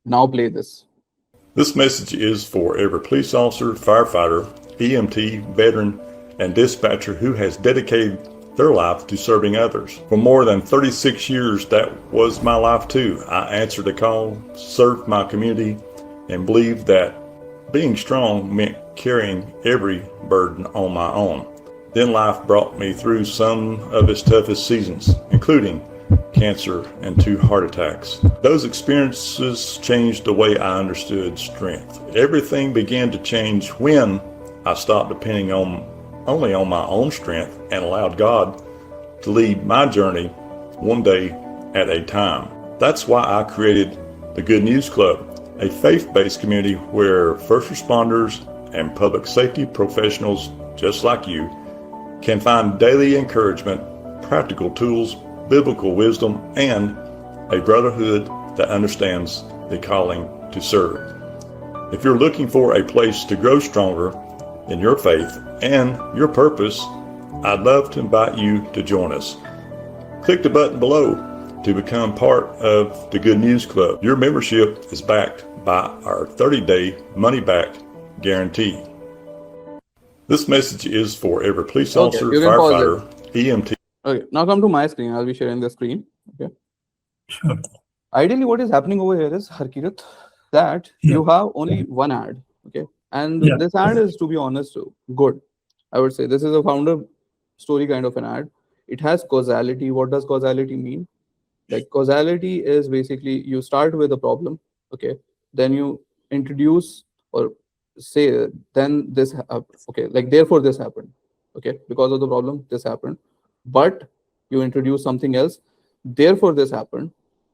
Now play this. This message is for every police officer, firefighter, EMT, veteran, and dispatcher who has dedicated their life to serving others. For more than 36 years, that was my life too. I answered a call, served my community, and believed that being strong meant carrying every burden on my own. Then life brought me through some of its toughest seasons, including cancer and 2 heart attacks. Those experiences changed the way I understood strength. Everything began to change when I stopped depending only on my own strength and allowed God to lead my journey one day at a time. That's why I created the Good News Club, a faith-based community where first responders and public safety professionals just like you can find daily encouragement, practical tools, biblical wisdom, and a brotherhood that understands the calling to serve. If you're looking for a place to grow stronger in your faith and your purpose, I'd love to invite you to join us. Click the button below to become part of the Good News Club. Your membership is backed by our 30-day money-back guarantee. This message is for every police officer, firefighter, EMT. Okay, now come to my screen. I'll be sharing the screen. Okay. Sure. Ideally, what is happening over here is, Harkirat, that you have only one ad. Okay. And this ad is, to be honest, good. I would say this is a founder story kind of an ad. It has causality. What does causality mean? Like, causality is basically you start with a problem. Okay. Then you introduce or say, then this, okay, like, therefore this happened. Okay. Because of the problem, this happened. But you introduce something else, therefore this happened,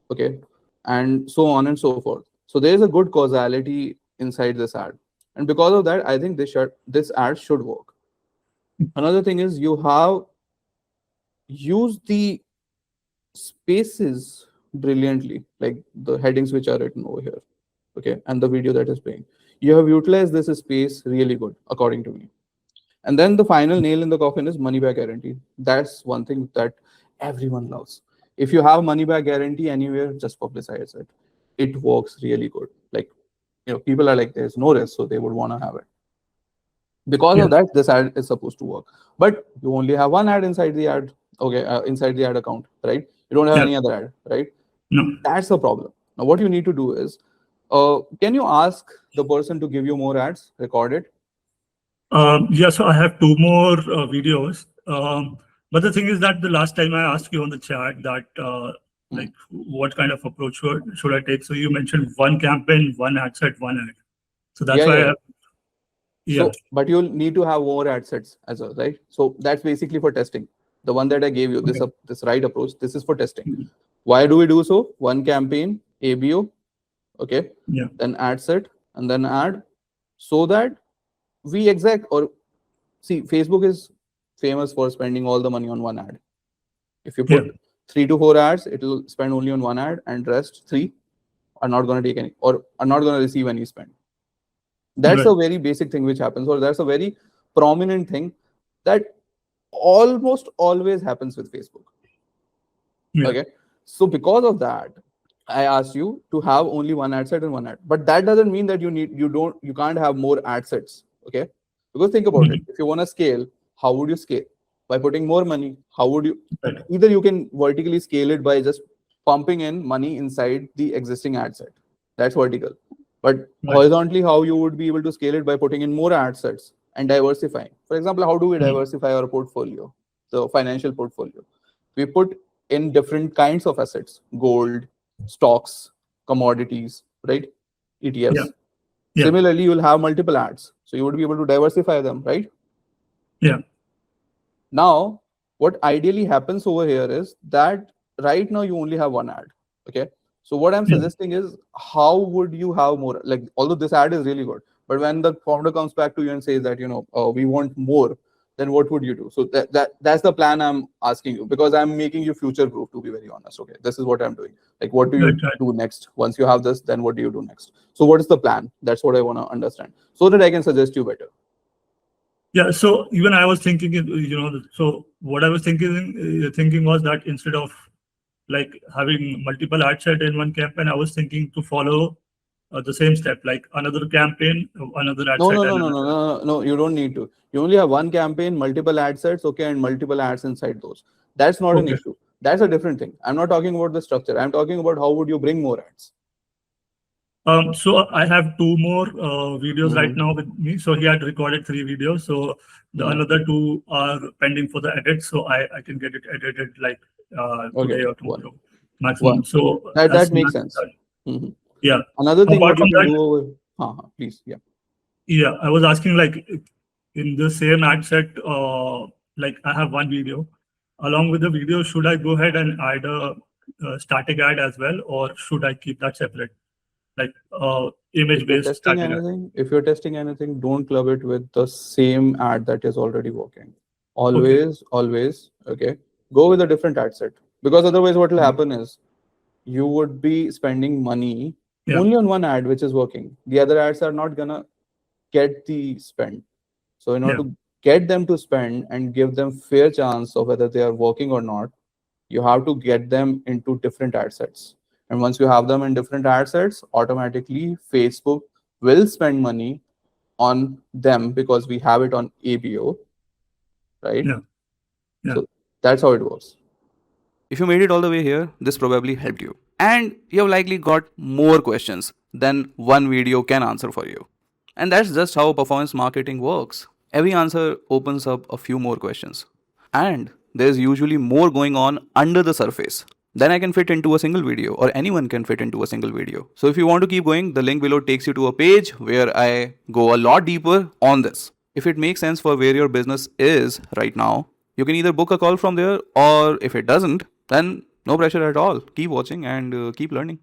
okay, and so on and so forth. So there is a good causality inside this ad, and because of that, I think this ad should work. Another thing is you have used the spaces brilliantly, like the headings which are written over here, okay, and the video that is playing. You have utilized this space really good, according to me. And then the final nail in the coffin is money back guarantee. That's one thing that everyone loves. If you have money back guarantee anywhere, just publicize it. It works really good. Like, people are like, there's no risk, so they would want to have it. Because of that, this ad is supposed to work. But you only have one ad inside the ad, okay, inside the ad account, right? You don't have any other ad, right? No. That's the problem. Now, what you need to do is, can you ask the person to give you more ads, record it? So I have 2 more videos. But the thing is that the last time I asked you on the chat that like what kind of approach should I take? So you mentioned one campaign, one ad set, one ad. So that's why. So, but you'll need to have more ad sets as well, right? So that's basically for testing. The one that I gave you, this right approach, this is for testing. Why do we do so? One campaign, ABO, okay, then ad set, and then ad, so that we see, Facebook is famous for spending all the money on one ad. If you put 3 to 4 ads, it will spend only on one ad, and rest 3 are not going to take any, or are not going to receive any spend. That's a very basic thing which happens, or that's a very prominent thing that almost always happens with Facebook. Okay, so because of that, I asked you to have only one ad set and one ad, but that doesn't mean that you can't have more ad sets. Okay, because think about it. If you want to scale, how would you scale? By putting more money. How would you? Either you can vertically scale it by just pumping in money inside the existing ad set. That's vertical. But horizontally, how you would be able to scale it by putting in more ad sets and diversifying. For example, how do we diversify our portfolio, the financial portfolio? We put in different kinds of assets: gold, stocks, commodities, right? ETFs. Similarly, you will have multiple ads. So you would be able to diversify them, right? Now, what ideally happens over here is that right now you only have one ad. Okay. So what I'm suggesting is, how would you have more? Like, although this ad is really good, but when the founder comes back to you and says that, we want more, then what would you do? So that's the plan I'm asking you, because I'm making you future proof, to be very honest. Okay, this is what I'm doing. Like, what do you do next? Once you have this, then what do you do next? So what is the plan? That's what I want to understand, so that I can suggest you better. Yeah, so even I was thinking, so what I was thinking was that instead of like having multiple ad set in one campaign, I was thinking to follow the same step, like another campaign, another ad No, set, no, and no, no, another. no, no, no. You don't need to. You only have one campaign, multiple ad sets, okay, and multiple ads inside those. That's not an Okay. issue. That's a different thing. I'm not talking about the structure. I'm talking about how would you bring more ads. So I have two more videos right Mhm. now with me. So he had recorded 3 videos. So the another 2 are pending for the edit. So I can get it edited like Okay, today or one. tomorrow maximum. So That as that soon makes as sense. Mhm. yeah. Another thing, Apart what you from can that, do over, please, yeah. yeah, I was asking like in the same ad set, like I have one video. Along with the video, should I go ahead and add a static ad as well, or should I keep that separate, like image-based static ad? If you're testing anything, don't club it with the same ad that is already working. Okay. Always, okay. Go with a different ad set, because otherwise, what will happen is you would be spending money Yeah. only on one ad which is working. The other ads are not gonna get the spend. So in order Yeah. to get them to spend and give them fair chance of whether they are working or not, you have to get them into different ad sets. And once you have them in different ad sets, automatically Facebook will spend money on them because we have it on ABO, right? Yeah. Yeah. So that's how it works. If you made it all the way here, this probably helped you. And you have likely got more questions than one video can answer for you. And that's just how performance marketing works. Every answer opens up a few more questions. And there's usually more going on under the surface than I can fit into a single video, or anyone can fit into a single video. So if you want to keep going, the link below takes you to a page where I go a lot deeper on this. If it makes sense for where your business is right now, you can either book a call from there, or if it doesn't, then no pressure at all. Keep watching and keep learning.